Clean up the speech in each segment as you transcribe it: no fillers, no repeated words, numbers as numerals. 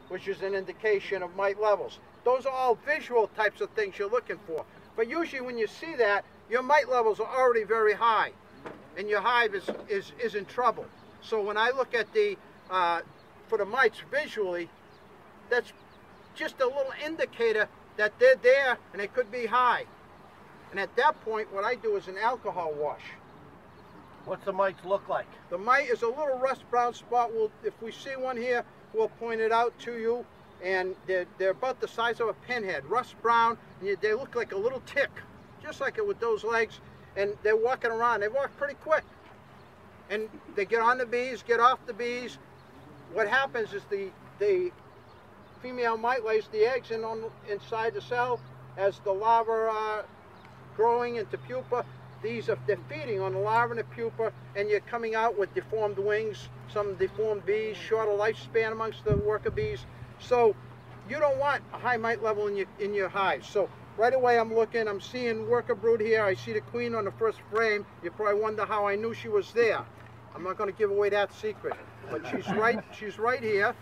which is an indication of mite levels. Those are all visual types of things you're looking for. But usually when you see that, your mite levels are already very high, and your hive is in trouble. So when I look at the for the mites visually, that's just a little indicator that they're there and they could be high. And at that point, what I do is an alcohol wash. What's the mites look like? The mite is a little rust brown spot. If we see one here, we'll point it out to you. And they're about the size of a pinhead, rust brown, and they look like a little tick, just like it with those legs. And they're walking around. They walk pretty quick. And they get on the bees, get off the bees. What happens is the female mite lays the eggs inside the cell. As the larvae are growing into pupa, they're feeding on the larva and the pupa, and you're coming out with deformed wings, some deformed bees, shorter lifespan amongst the worker bees. So you don't want a high mite level in your hive. So right away I'm looking, I'm seeing worker brood here. I see the queen on the first frame. You probably wonder how I knew she was there. I'm not going to give away that secret, but she's right here.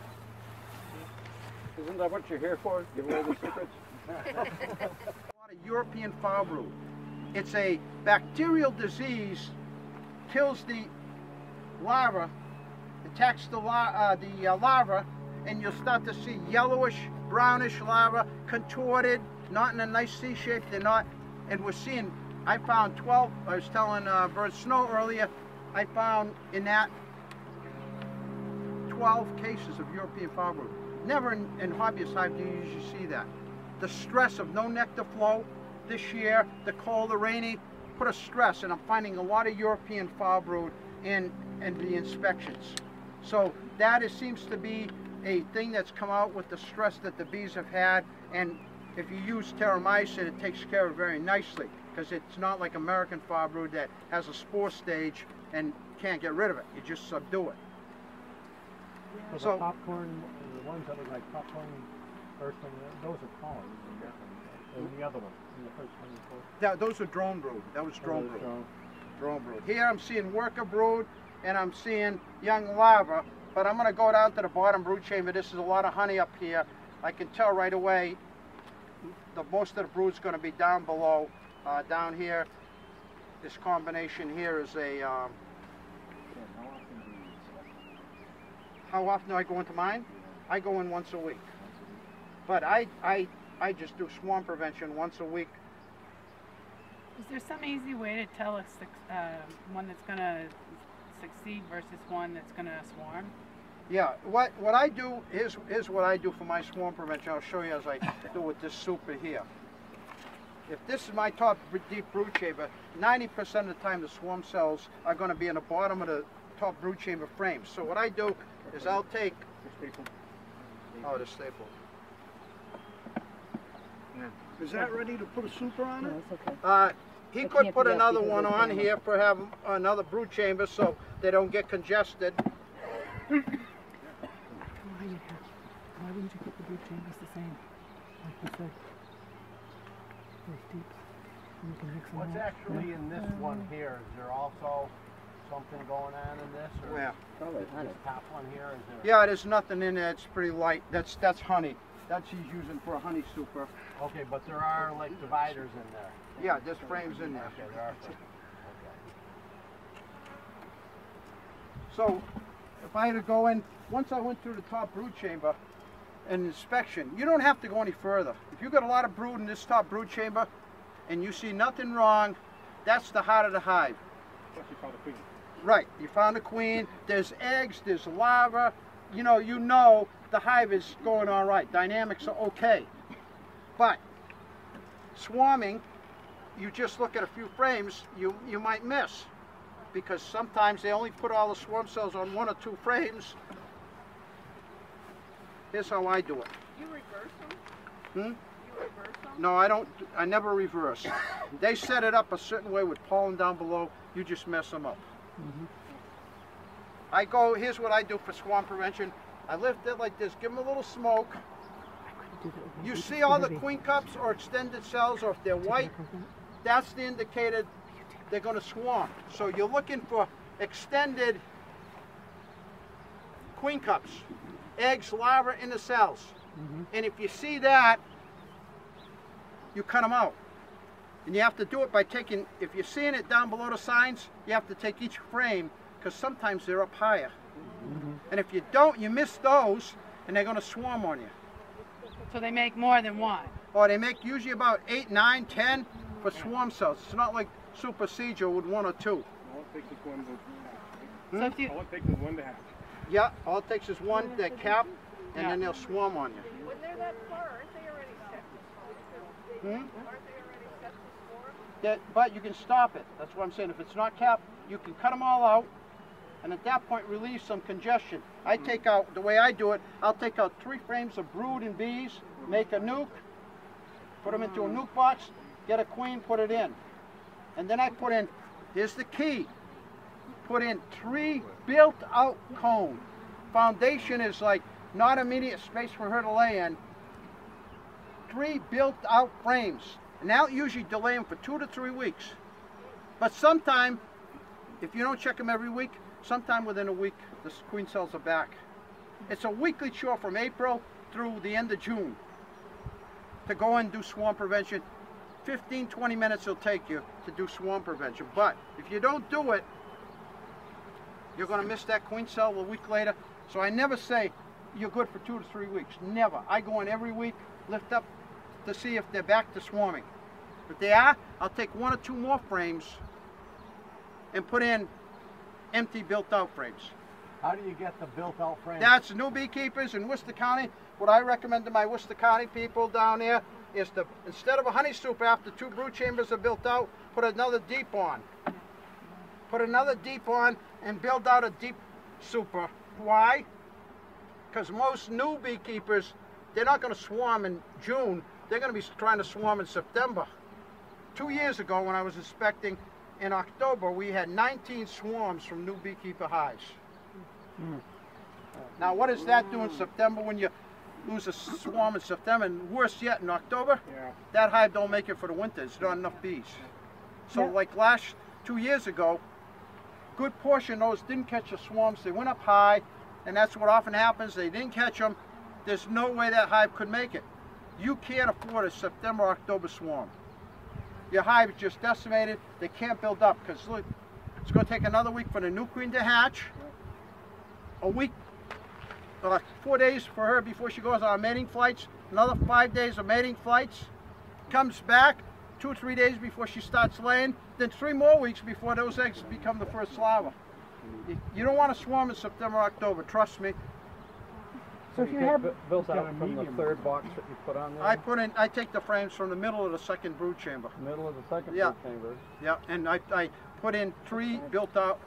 Isn't that what you're here for? Give away the secrets? A lot of European foul brood. It's a bacterial disease, kills the larva, attacks the larva, and you'll start to see yellowish, brownish larvae, contorted, not in a nice C shape, they're not. And we're seeing, I found 12, I was telling Bird Snow earlier, I found in that 12 cases of European foul brood. Never in hobbyist hive do you usually see that. The stress of no nectar flow this year, the cold, the rainy, put a stress, and I'm finding a lot of European foul brood in the inspections. So that seems to be a thing that's come out with the stress that the bees have had, and if you use terramycin, it takes care of it very nicely, because it's not like American foul brood that has a spore stage and can't get rid of it. You just subdue it. So the popcorn, the ones that look like popcorn, first one, those are pollen. And the other one, the first one. Yeah, those are drone brood. That was drone brood. Drone brood. Here I'm seeing worker brood, and I'm seeing young larvae. But I'm going to go down to the bottom brood chamber. This is a lot of honey up here. I can tell right away most of the brood is going to be down below. Down here, this combination here is a... how often do I go into mine? I go in once a week. But I just do swarm prevention once a week. Is there some easy way to tell one that's going to succeed versus one that's going to swarm? Yeah, what I do, here's what I do for my swarm prevention. I'll show you as I do with this super here. If this is my top deep brood chamber, 90% of the time the swarm cells are going to be in the bottom of the top brood chamber frame. So what I do is I'll take... Oh, the staple. Is that ready to put a super on it? No, it's okay. He could put another one on here for have another brood chamber so they don't get congested. Why wouldn't you keep the brood chambers the same? Like you said. You can mix them What's up. actually in this one here? Is there also something going on in this? Or Yeah. Probably honey. this top one here? Is there... Yeah, there's nothing in there. It's pretty light. That's honey. That's he's using for a honey super. Okay, but there are like dividers in there. Yeah, there's frames in there. Okay, there are frames. Okay. So if I had to go in, once I went through the top brood chamber and inspection, you don't have to go any further. If you've got a lot of brood in this top brood chamber and you see nothing wrong, that's the heart of the hive. Plus you found a queen. Right, you found a queen, there's eggs, there's larvae, you know the hive is going all right, dynamics are okay. But swarming, you just look at a few frames, you might miss. Because sometimes they only put all the swarm cells on 1 or 2 frames. Here's how I do it. You reverse them? Hmm? You reverse them? No, I don't. I never reverse. They set it up a certain way with pollen down below. You just mess them up. I go. Here's what I do for swarm prevention. I lift it like this. Give them a little smoke. You see all the queen cups or extended cells, or if they're white, that's the indicator they're going to swarm. So you're looking for extended queen cups. eggs, larvae in the cells. And if you see that, you cut them out. And you have to do it by taking, if you're seeing it down below the signs, you have to take each frame, because sometimes they're up higher. And if you don't, you miss those, and they're going to swarm on you. So they make more than one. Or they make usually about 8, 9, 10 for swarm cells. It's not like super procedure with 1 or 2. All it takes is one to hatch. So if you, All it takes is one to hatch. Yeah, all it takes is one that cap, and then they'll swarm on you. When they're that far, aren't they already set to swarm? Aren't they already set to swarm? But you can stop it. That's what I'm saying. If it's not capped, you can cut them all out, and at that point relieve some congestion. I take out, the way I do it, I'll take out 3 frames of brood and bees, make a nuke, put them into a nuke box, get a queen, put it in. And then I put in, here's the key, put in 3 built out comb. Foundation is like not immediate space for her to lay in. 3 built out frames. And that'll usually delay them for 2 to 3 weeks. But sometime, if you don't check them every week, sometime within a week, the queen cells are back. It's a weekly chore from April through the end of June to go and do swarm prevention. 15, 20 minutes it'll take you to do swarm prevention. But if you don't do it, you're going to miss that queen cell a week later. So I never say you're good for 2 to 3 weeks. Never. I go in every week, lift up to see if they're back to swarming. If they are, I'll take 1 or 2 more frames and put in empty built-out frames. How do you get the built-out frames? That's new beekeepers in Worcester County. What I recommend to my Worcester County people down there is to, instead of a honey soup after 2 brood chambers are built out, put another deep on. Put another deep on and build out a deep super. Why? Because most new beekeepers, they're not going to swarm in June. They're going to be trying to swarm in September. 2 years ago when I was inspecting in October, we had 19 swarms from new beekeeper hives. Now what does that do in September when you lose a swarm in September, and worse yet in October? Yeah. That hive don't make it for the winter. There's not enough bees. So like last 2 years ago, good portion of those didn't catch the swarms. They went up high, and that's what often happens. They didn't catch them. There's no way that hive could make it. You can't afford a September, October swarm. Your hive is just decimated. They can't build up because look, it's going to take another week for the new queen to hatch. A week, 4 days for her before she goes on mating flights. Another 5 days of mating flights. Comes back 2 or 3 days before she starts laying. Then 3 more weeks before those eggs become the first larva. You don't want to swarm in September, October. Trust me. So if you have built out from the 3rd box that you put on there? I take the frames from the middle of the 2nd brood chamber. Middle of the 2nd Yeah. brood chamber. Yeah, and I put in 3 built out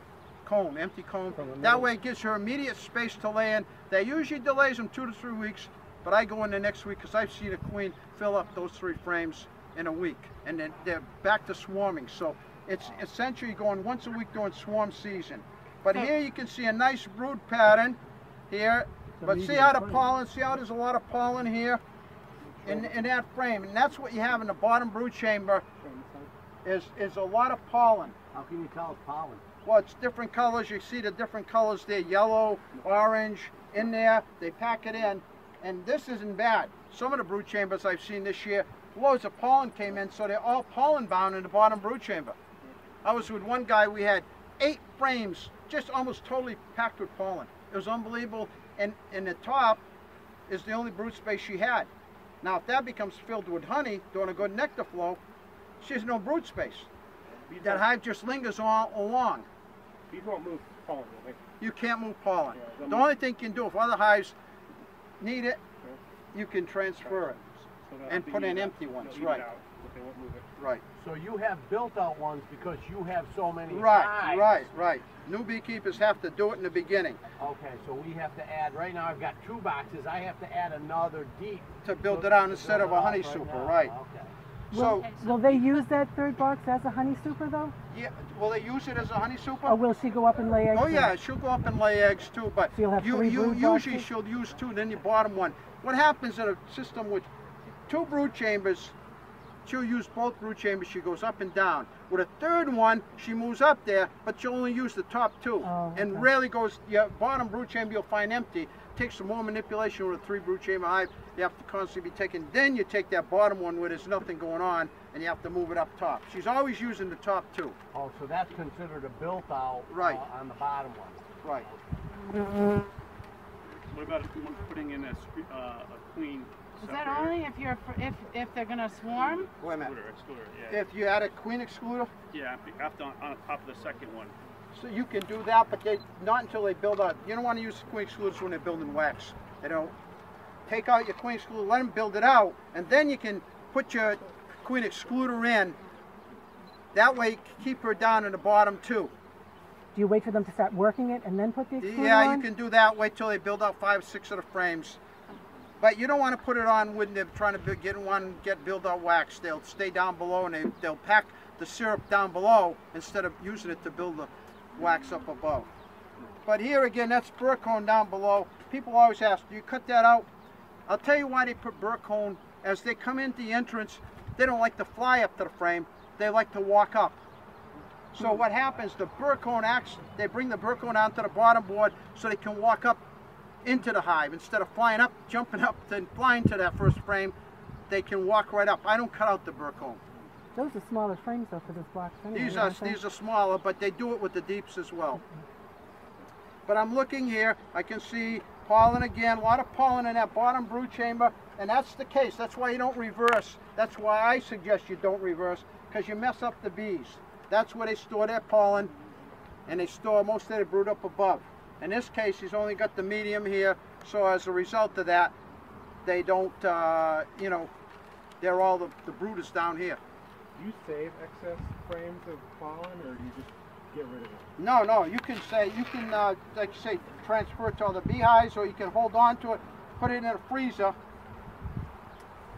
comb, empty comb. From the That middle. way it gives her immediate space to lay in. That usually delays them 2 to 3 weeks, but I go in the next week because I've seen a queen fill up those 3 frames in a week, and then they're back to swarming. So it's essentially going once a week during swarm season. But here you can see a nice brood pattern here. But see how the pollen, see how there's a lot of pollen here in that frame. And that's what you have in the bottom brood chamber is a lot of pollen. How can you tell it's pollen? Well, it's different colors. You see the different colors there, yellow, orange, in there. They pack it in. And this isn't bad. Some of the brood chambers I've seen this year, loads of pollen came in, so they're all pollen bound in the bottom brood chamber. I was with one guy, we had 8 frames just almost totally packed with pollen. It was unbelievable. And the top is the only brood space she had. Now, if that becomes filled with honey during a good nectar flow, she has no brood space. That hive just lingers all along. Bees won't move pollen, will they? You can't move pollen. Yeah, The only thing you can do, if other hives need it, you can transfer it So they'll and have to put eat in it out. empty ones, They'll eat right. it out, but they won't move it. Right. So you have built-out ones because you have so many Right, hives. right. New beekeepers have to do it in the beginning Okay, so we have to add, right now I've got 2 boxes, I have to add another deep. to build it out instead of a honey super, now. right. Okay. So, will they use that 3rd box as a honey super though? yeah, will they use it as a honey super? Or will she go up and lay eggs? Oh yeah, she'll go up and lay eggs too, but So you'll have 3 brood usually boxes? she'll use 2, then you bottom one. What happens in a system with 2 brood chambers, she'll use both brood chambers, she goes up and down. With a 3rd one, she moves up there, but she'll only use the top 2. Oh, And okay. rarely goes, your bottom brood chamber you'll find empty. takes some more manipulation with a 3 brood chamber hive. You have to constantly be taking. Then you take that bottom one where there's nothing going on, and you have to move it up top. She's always using the top 2. Oh, so that's considered a built out Right. On the bottom one. Right. What about if you want putting in a queen? Is that only if you're if they're gonna swarm? Wait a minute. Excluder, yeah. If you add a queen excluder, Yeah, after on top of the second one. so you can do that, but not until they build out. You don't want to use queen excluders when they're building wax. You know, take out your queen excluder, let them build it out, and then you can put your queen excluder in. That way, keep her down in the bottom 2. Do you wait for them to start working it and then put the excluder Yeah, on? you can do that. Wait till they build out 5, 6 of the frames. But you don't want to put it on when they're trying to get build out wax. They'll stay down below and they'll pack the syrup down below instead of using it to build the wax up above. But here again, that's burr cone down below. People always ask, do you cut that out? I'll tell you why they put burr cone. As they come into the entrance, they don't like to fly up to the frame. They like to walk up. So what happens, the burr cone acts, they bring the burr cone onto the bottom board so they can walk up into the hive. Instead of flying up, jumping up, then flying to that first frame, they can walk right up. I don't cut out the burr cone. Those are smaller frames though for this box anyway. These are smaller, but they do it with the deeps as well. But I'm looking here, I can see pollen again, a lot of pollen in that bottom brood chamber, and that's the case. That's why you don't reverse. That's why I suggest you don't reverse, because you mess up the bees. That's where they store their pollen, and they store most of their brood up above. In this case, he's only got the medium here, so as a result of that, they don't, you know, they're all the brood is down here. Do you save excess frames of pollen, or do you just get rid of it? No, you can say, like you say, transfer it to other beehives, or you can hold on to it, put it in a freezer,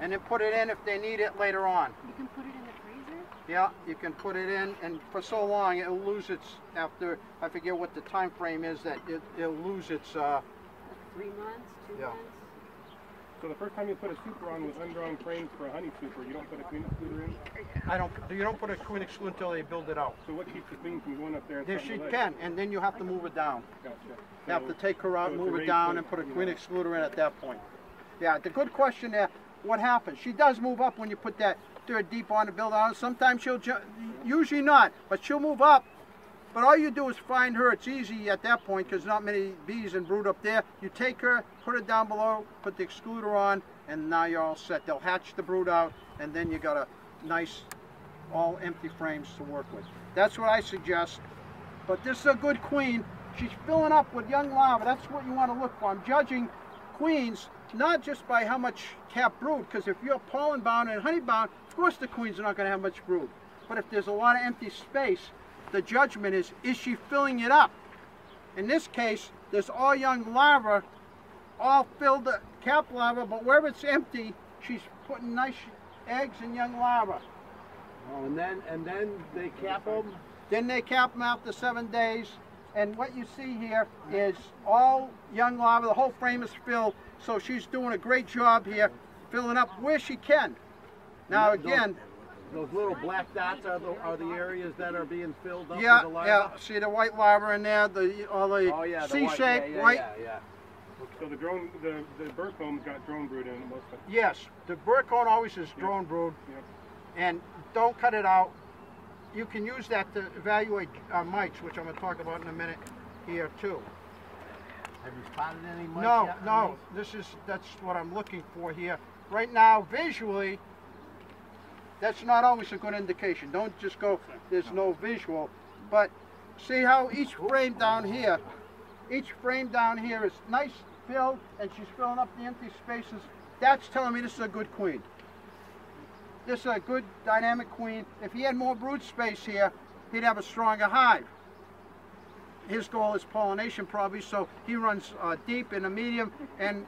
and then put it in if they need it later on. You can put it in the freezer? Yeah, you can put it in, and for so long it'll lose its, after, I forget what the time frame is, that it'll lose its, 3 months, 2 Yeah. months? So the first time you put a super on with undrawn frames for a honey super, you don't put a queen excluder in? you don't put a queen excluder until they build it out. So what keeps the queen from going up there and There starting she to lay? can, and then you have to move it down. Gotcha. You have to take her out, so it's move a it raised down, point, and put a you queen know. excluder in at that point. Yeah, the good question there, what happens? She does move up when you put that third deep on to build out. Sometimes she'll, usually not, but she'll move up. But all you do is find her. It's easy at that point because not many bees and brood up there. You take her, put it down below, put the excluder on, and now you're all set. They'll hatch the brood out, and then you got a nice, all empty frames to work with. That's what I suggest. But this is a good queen. She's filling up with young larvae. That's what you want to look for. I'm judging queens not just by how much cap brood, because if you're pollen bound and honey bound, of course the queens are not going to have much brood. But if there's a lot of empty space, the judgment is she filling it up? In this case, there's all young larvae, all filled cap larvae, but wherever it's empty, she's putting nice eggs and young larvae. Oh, and then they cap them. Then they cap them after 7 days, and what you see here is all young larvae. The whole frame is filled, so she's doing a great job here, filling up where she can. Now again, those little black dots are the areas that are being filled up yeah, with the larvae? yeah. See the white larvae in there, all the Oh, yeah, the C-shaped white. white. Yeah. So the burr cone's got drone brood in it mostly. Yes, the burr cone always is drone brood, Yep. and don't cut it out. You can use that to evaluate mites, which I'm going to talk about in a minute here too. Have you spotted any mites yet? No, that's what I'm looking for here. Right now, visually, that's not always a good indication. Don't just go, there's no visual. But see how each frame down here is nice filled, and she's filling up the empty spaces. That's telling me this is a good queen. This is a good dynamic queen. If he had more brood space here, he'd have a stronger hive. His goal is pollination probably, so he runs deep and a medium, and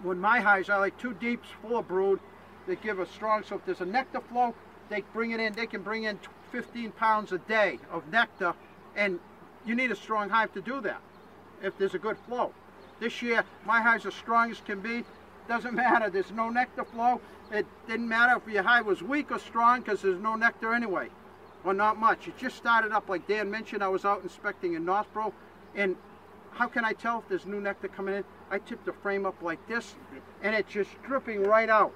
when my hives, I like 2 deeps full of brood that give a strong, so if there's a nectar flow, they can bring in 15 pounds a day of nectar, and you need a strong hive to do that if there's a good flow. This year, my hives are strong as can be. Doesn't matter, there's no nectar flow. It didn't matter if your hive was weak or strong because there's no nectar anyway, or not much. It just started up, like Dan mentioned. I was out inspecting in Northborough, and how can I tell if there's new nectar coming in? I tip the frame up like this, and it's just dripping right out.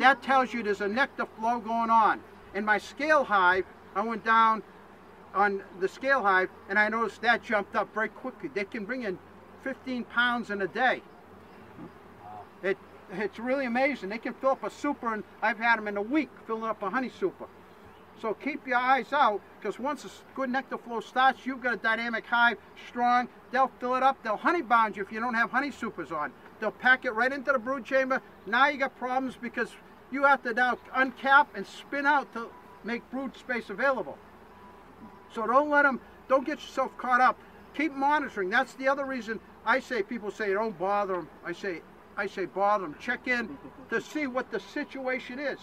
That tells you there's a nectar flow going on. In my scale hive, I went down on the scale hive, and I noticed that jumped up very quickly. They can bring in 15 pounds in a day. It's really amazing. They can fill up a super, and I've had them in a week filling up a honey super. So keep your eyes out, because once a good nectar flow starts, you've got a dynamic hive, strong. They'll fill it up. They'll honey bound you if you don't have honey supers on. They'll pack it right into the brood chamber. Now you got problems because you have to now uncap and spin out to make brood space available. So don't get yourself caught up. Keep monitoring. That's the other reason I say, people say don't bother them. I say bother them. Check in to see what the situation is.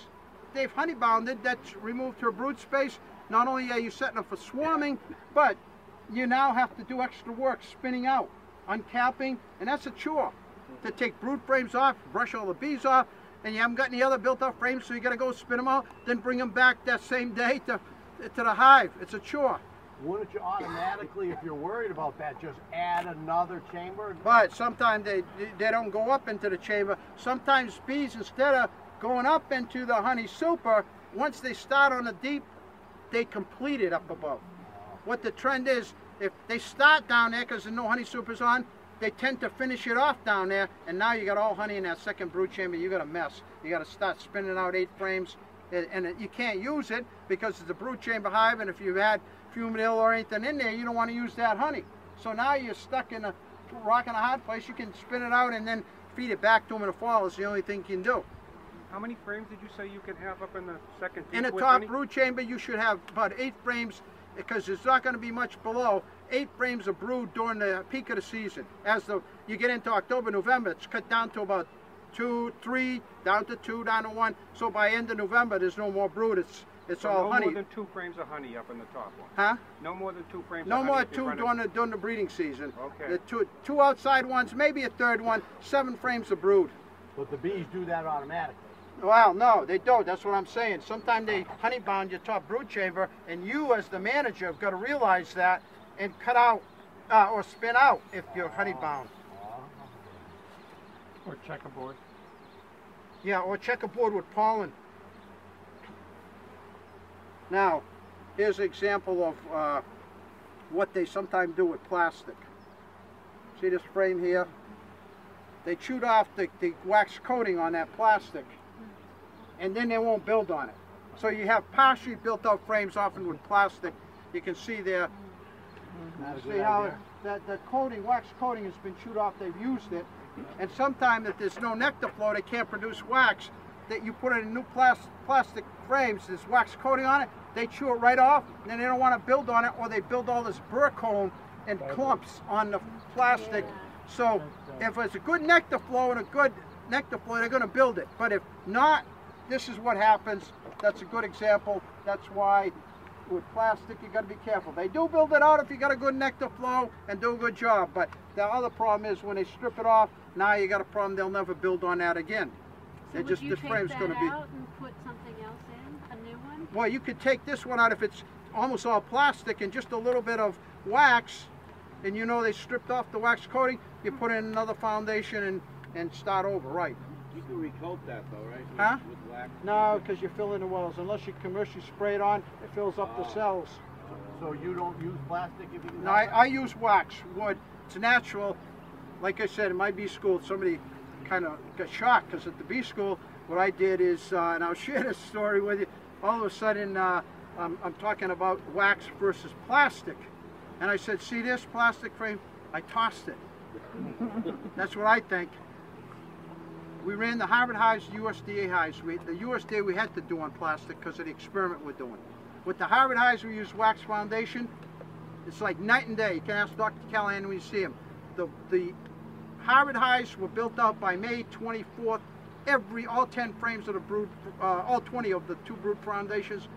They've honey bounded, that's removed her brood space. Not only are you setting up for swarming, but you now have to do extra work spinning out, uncapping, and that's a chore. To take brood frames off, brush all the bees off, and you haven't got any other built up frames, so you got to go spin them out, then bring them back that same day to the hive. It's a chore. Wouldn't you automatically, if you're worried about that, just add another chamber? But sometimes they don't go up into the chamber. Sometimes bees, instead of going up into the honey super, once they start on the deep, they complete it up above. What the trend is, if they start down there because there's no honey supers on, they tend to finish it off down there, and now you got all honey in that second brood chamber. You got a mess. You got to start spinning out 8 frames, and you can't use it because it's a brood chamber hive, and if you've had fumidil or anything in there, you don't want to use that honey. So now you're stuck in a rock and a hard place. You can spin it out and then feed it back to them in the fall. Is the only thing you can do. How many frames did you say you can have up in the second deep In the with top honey? brood chamber, you should have about 8 frames, because there's not going to be much below. 8 frames of brood during the peak of the season. As you get into October, November, it's cut down to about 2, 3, down to 2, down to 1. So by end of November, there's no more brood. It's So all no honey. more than 2 frames of honey up in the top one. Huh? No more than 2 frames. No of more honey than 2 during the breeding season. Okay. The two outside ones, maybe a third one. 7 frames of brood. But the bees do that automatically. Well, no, they don't. That's what I'm saying. Sometimes they honey bound your top brood chamber, and you as the manager have got to realize that and cut out or spin out if you're honey bound. Or checkerboard. Yeah, or checkerboard with pollen. Now, here's an example of what they sometimes do with plastic. See this frame here? They chewed off the wax coating on that plastic, and then they won't build on it. So you have partially built out frames, often with plastic. You can see there. See how the coating, wax coating, has been chewed off. They've used it, and sometimes if there's no nectar flow, they can't produce wax. That you put it in new plastic frames, there's wax coating on it. They chew it right off, and then they don't want to build on it, or they build all this burr cone and clumps on the plastic. So if it's a good nectar flow and a good nectar flow, they're going to build it. But if not, this is what happens. That's a good example. That's why with plastic you got to be careful. They do build it out if you got a good nectar flow and do a good job. But the other problem is when they strip it off, now you got a problem. They'll never build on that again. So Just would you the frame's take going that to be. out and put something else in, a new one? Well, you could take this one out if it's almost all plastic and just a little bit of wax, and you know they stripped off the wax coating. You put in another foundation and start over, right? You can recoat that though, right? Huh? With wax. No, because you fill in the wells. Unless you commercially spray it on, it fills up the cells. So you don't use plastic if you can? No, I use wax, wood. It's natural. Like I said, in my bee school, somebody kind of got shocked because at the bee school, what I did is, and I'll share this story with you, all of a sudden I'm talking about wax versus plastic. And I said, see this plastic frame? I tossed it. That's what I think. We ran the Harvard hives, USDA hives. The USDA we had to do on plastic because of the experiment we're doing. With the Harvard hives, we use wax foundation. It's like night and day. You can ask Dr. Callahan when you see him. The Harvard hives were built out by May 24th. All 10 frames of the brood, all 20 of the 2 brood foundations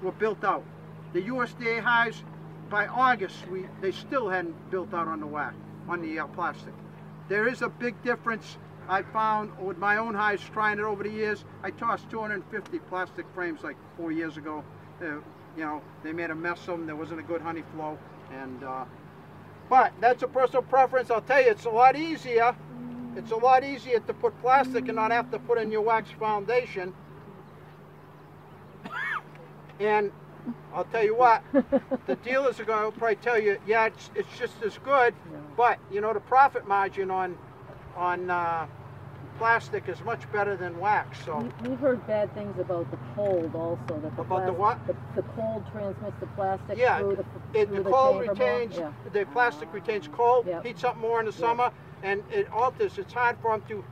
were built out. The USDA hives, by August, they still hadn't built out on the wax, on the plastic. There is a big difference. I found with my own hives, trying it over the years. I tossed 250 plastic frames like 4 years ago. You know, they made a mess of them. There wasn't a good honey flow, and But that's a personal preference. I'll tell you, it's a lot easier. It's a lot easier to put plastic and not have to put in your wax foundation. And I'll tell you what, the dealers are going to probably tell you, yeah, it's just as good, but you know the profit margin on plastic is much better than wax. So we've heard bad things about the cold also. That the about the what? The cold transmits the plastic yeah, through the cold chamber retains, more. the plastic retains cold, Yep. heats up more in the summer, and it alters. It's hard for them to,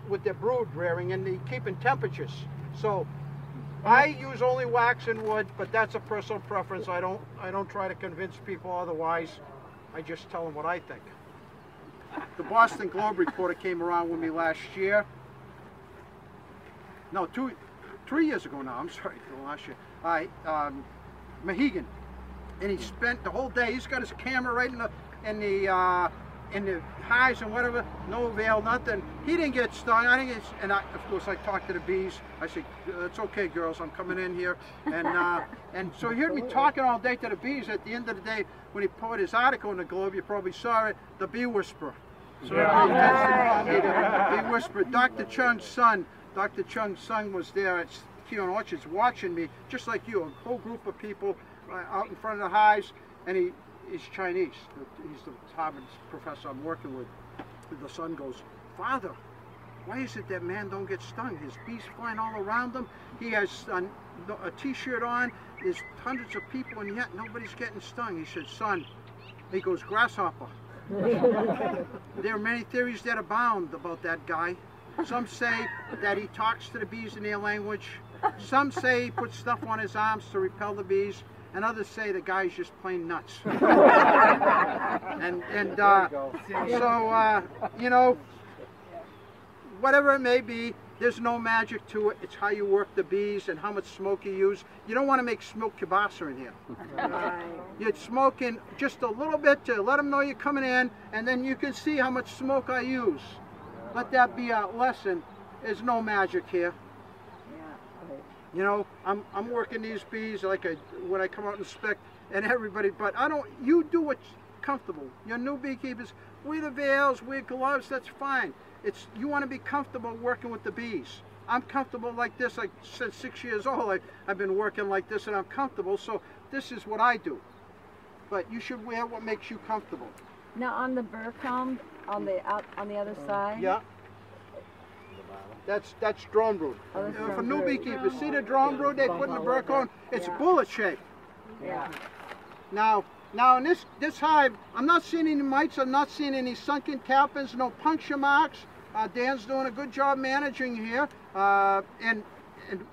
with their brood rearing and the keeping temperatures. So I use only wax and wood, but that's a personal preference. I don't try to convince people otherwise. I just tell them what I think. The Boston Globe reporter came around with me last year. No, 3 years ago now. I'm sorry, last year. Mohegan, and he spent the whole day. He's got his camera right in the hives and whatever. No avail, nothing. He didn't get stung. I didn't get, and of course I talked to the bees. I said, "It's okay, girls. I'm coming in here." And so he heard me talking all day to the bees. At the end of the day, when he put his article in the Globe, you probably saw it. The bee whisperer. So everybody tends to call me the bee whisperer. Dr. Chung's son was there at Keon Orchards watching me, just like you. A whole group of people out in front of the hives, and he's Chinese. He's the Harvard professor I'm working with. The son goes, "Father, why is it that man don't get stung? His bees flying all around him. He has a t-shirt on. There's hundreds of people, and yet nobody's getting stung." He said, "Son," he goes, "grasshopper." There are many theories that abound about that guy. Some say that he talks to the bees in their language. Some say he puts stuff on his arms to repel the bees. And others say the guy's just plain nuts. You know, whatever it may be, there's no magic to it. It's how you work the bees and how much smoke you use. You don't want to make smoke kibasa in here. You're smoking just a little bit to let them know you're coming in, and then you can see how much smoke I use. Let that be a lesson. There's no magic here. You know, I'm working these bees like when I come out and inspect, and everybody, but you do what's comfortable. You're new beekeepers, wear the veils, wear gloves, that's fine. You want to be comfortable working with the bees. I'm comfortable like this, like since 6 years old, I've been working like this and I'm comfortable, so this is what I do. But you should wear what makes you comfortable. Now on the burr comb, on the other side? Yeah. That's drone brood. For new beekeepers, see the drone brood they put in the burr cone? It's bullet shaped. Yeah. Now in this hive, I'm not seeing any mites. I'm not seeing any sunken cappings, no puncture marks. Dan's doing a good job managing here. And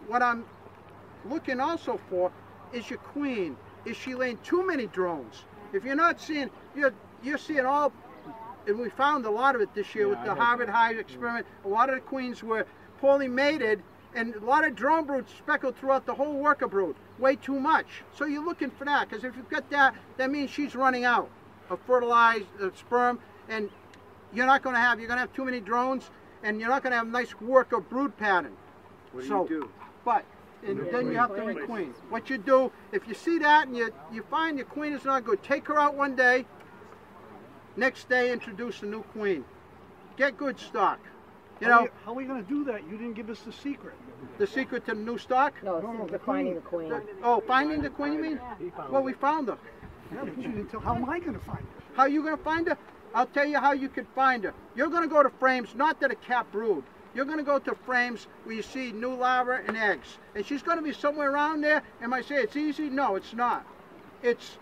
what I'm looking also for is your queen. Is she laying too many drones? If you're not seeing, you're seeing all. And we found a lot of it this year with the Harvard Hive experiment. A lot of the queens were poorly mated, and a lot of drone brood speckled throughout the whole worker brood. Way too much. So you're looking for that, because if you've got that, that means she's running out of fertilized sperm, and you're going to have too many drones, and you're not going to have a nice worker brood pattern. What do you do? But then you have to requeen. What you do, if you see that and you find your queen is not good, take her out one day. Next day, introduce a new queen. Get good stock. You know. How are we going to do that? You didn't give us the secret. The secret to the new stock? No, finding the queen. Finding the queen, you mean? Well, we found her. Yeah, but you didn't tell. How am I going to find her? How are you going to find her? I'll tell you how you can find her. You're going to go to frames, not to the cap brood. You're going to go to frames where you see new larvae and eggs. And she's going to be somewhere around there. Am I saying it's easy? No, it's not. It's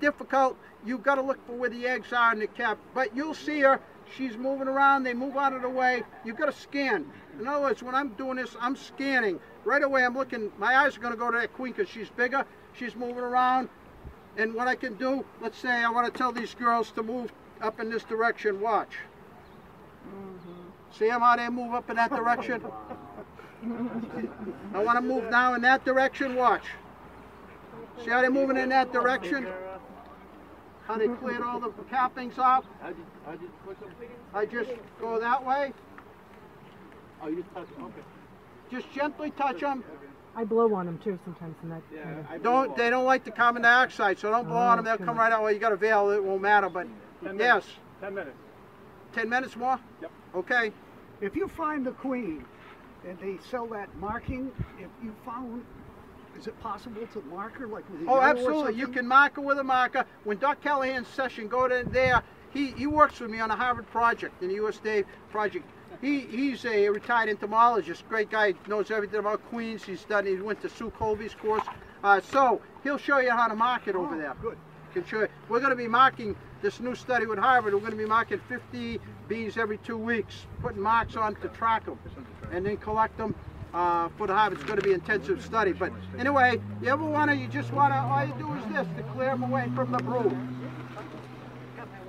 difficult. You've got to look for where the eggs are in the cap. But you'll see her. She's moving around. They move out of the way. You've got to scan. In other words, when I'm doing this, I'm scanning. Right away, I'm looking. My eyes are going to go to that queen because she's bigger. She's moving around. And what I can do, let's say I want to tell these girls to move up in this direction. Watch. See them how they move up in that direction? I want to move now in that direction. Watch. See how they're moving in that direction? How they cleared all the cappings off? I just go that way. Oh, you just touch them? Okay. Just gently touch them. I blow on them too sometimes, and that. They don't like the carbon dioxide, so don't blow on them. They'll come right out. Well, you got a veil, it won't matter. But 10 yes. minutes. 10 minutes. 10 minutes more? Yep. Okay. If you find the queen and they sell that marking, if you found, is it possible to mark her like with a Oh, yellow or absolutely. You something? can mark her with a marker. When Doc Callahan's session, go to there. He works with me on a Harvard project, in the USDA project. He's a retired entomologist, great guy, knows everything about queens. He went to Sue Colby's course. So he'll show you how to mark it over there. Good. Can show you. We're going to be marking this new study with Harvard. We're going to be marking 50 bees every 2 weeks, putting marks on to track them, and then collect them for the Harvard. It's going to be an intensive study. But anyway, you ever want to, all you do is this, to clear them away from the brood.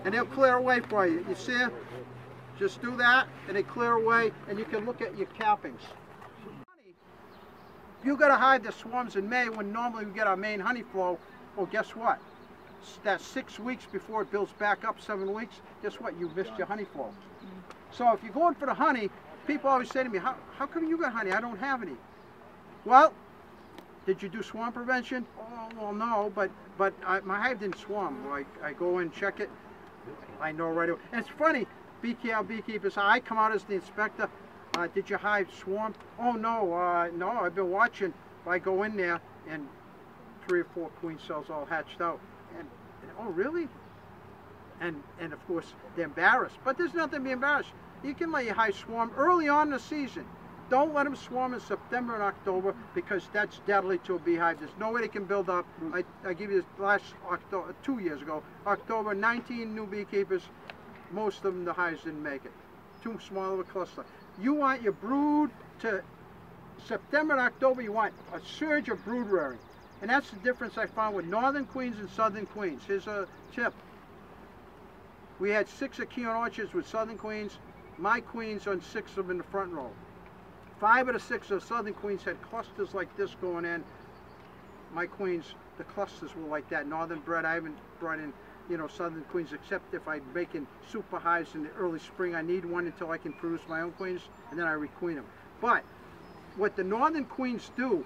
And they'll clear away for you. You see? Just do that, and they clear away, and you can look at your cappings. If you got to hide the swarms in May, when normally we get our main honey flow, well, guess what? That's 6 weeks before it builds back up, 7 weeks. Guess what? You missed your honey flow. So if you're going for the honey, people always say to me, how come you got honey? I don't have any. Well, did you do swarm prevention? Oh, well, no, but my hive didn't swarm. I go in, check it. I know right away. And it's funny, beekeepers, I come out as the inspector. Did your hive swarm? Oh, no, no, I've been watching. I go in there, and 3 or 4 queen cells all hatched out. And oh, really? And of course, they're embarrassed. But there's nothing to be embarrassed. You can let your hive swarm early on in the season. Don't let them swarm in September and October, because that's deadly to a beehive. There's no way they can build up. I give you this last October, 2 years ago, October, 19 new beekeepers. Most of them, the hives didn't make it. Too small of a cluster. You want your brood to September and October, you want a surge of brood rearing. And that's the difference I found with northern queens and southern queens. Here's a tip. We had 6 acheron orchards with southern queens. My queens on 6 of them in the front row. 5 of the 6 of the southern queens had clusters like this going in. My queens, the clusters were like that. Northern bred, I haven't brought in, southern queens, except if I'm making super hives in the early spring. I need one until I can produce my own queens, and then I requeen them. But what the northern queens do,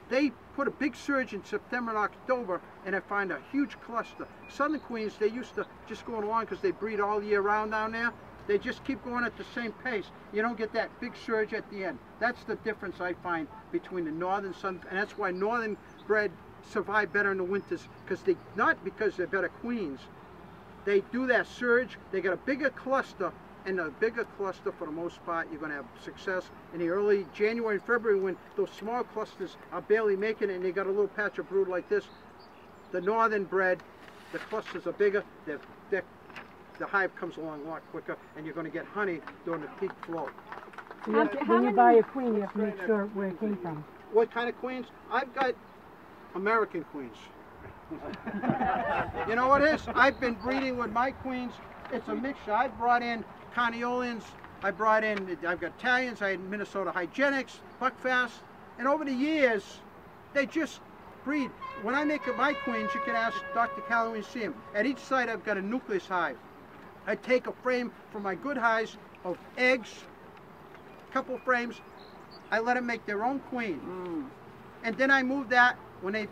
they put a big surge in September and October, and I find a huge cluster. Southern queens, they used to just go along because they breed all year round down there. They just keep going at the same pace. You don't get that big surge at the end. That's the difference I find between the northern and that's why northern bred survive better in the winters, not because they're better queens. They do that surge, they get a bigger cluster, and a bigger cluster, for the most part, you're going to have success in the early January and February, when those small clusters are barely making it and they got a little patch of brood like this. The northern bred, the clusters are bigger, the hive comes along a lot quicker, and you're going to get honey during the peak flow. So when you buy a queen, you have to make sure where it came from. What kind of queens? I've got American queens. You know what it is? I've been breeding with my queens. It's a mixture. I brought in Carniolans, I've got Italians, I had Minnesota Hygienics, Buckfast, and over the years, they just breed. When I make my queens, you can ask Dr. Callahan when you see him. At each site, I've got a nucleus hive. I take a frame from my good hives of eggs, a couple frames, I let them make their own queen. And then I move that, when they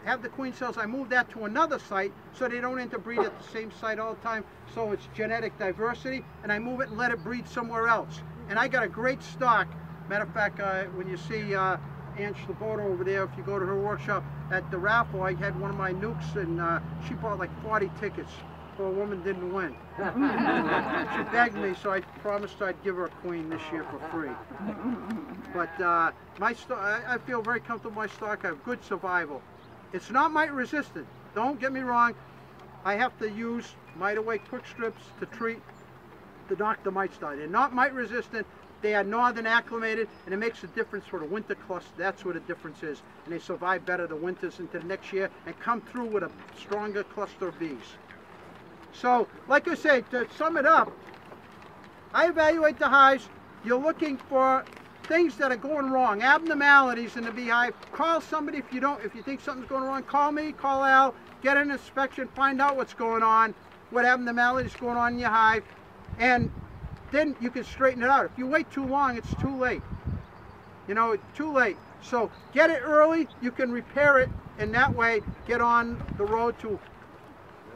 have the queen cells, I move that to another site so they don't interbreed at the same site all the time, so it's genetic diversity, and I move it and let it breed somewhere else. And I got a great stock. Matter of fact, when you see Ann Schlabota over there, if you go to her workshop at the raffle, I had one of my nukes, and she bought like 40 tickets. So a woman didn't win. She begged me, so I promised I'd give her a queen this year for free. But I feel very comfortable with my stock. I have good survival. It's not mite resistant. Don't get me wrong. I have to use mite away quick strips to knock the mites down. They're not mite resistant. They are northern acclimated, and it makes a difference for the winter cluster. That's what the difference is. And they survive better the winters into the next year and come through with a stronger cluster of bees. So, like I say, to sum it up, I evaluate the hives. You're looking for things that are going wrong, abnormalities in the beehive. Call somebody if you think something's going wrong. Call me, call Al, get an inspection, find out what's going on, what abnormalities going on in your hive, and then you can straighten it out. If you wait too long, it's too late. You know, it's too late. So get it early, you can repair it, and that way get on the road to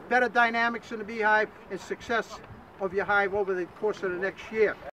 better dynamics in the beehive and success of your hive over the course of the next year.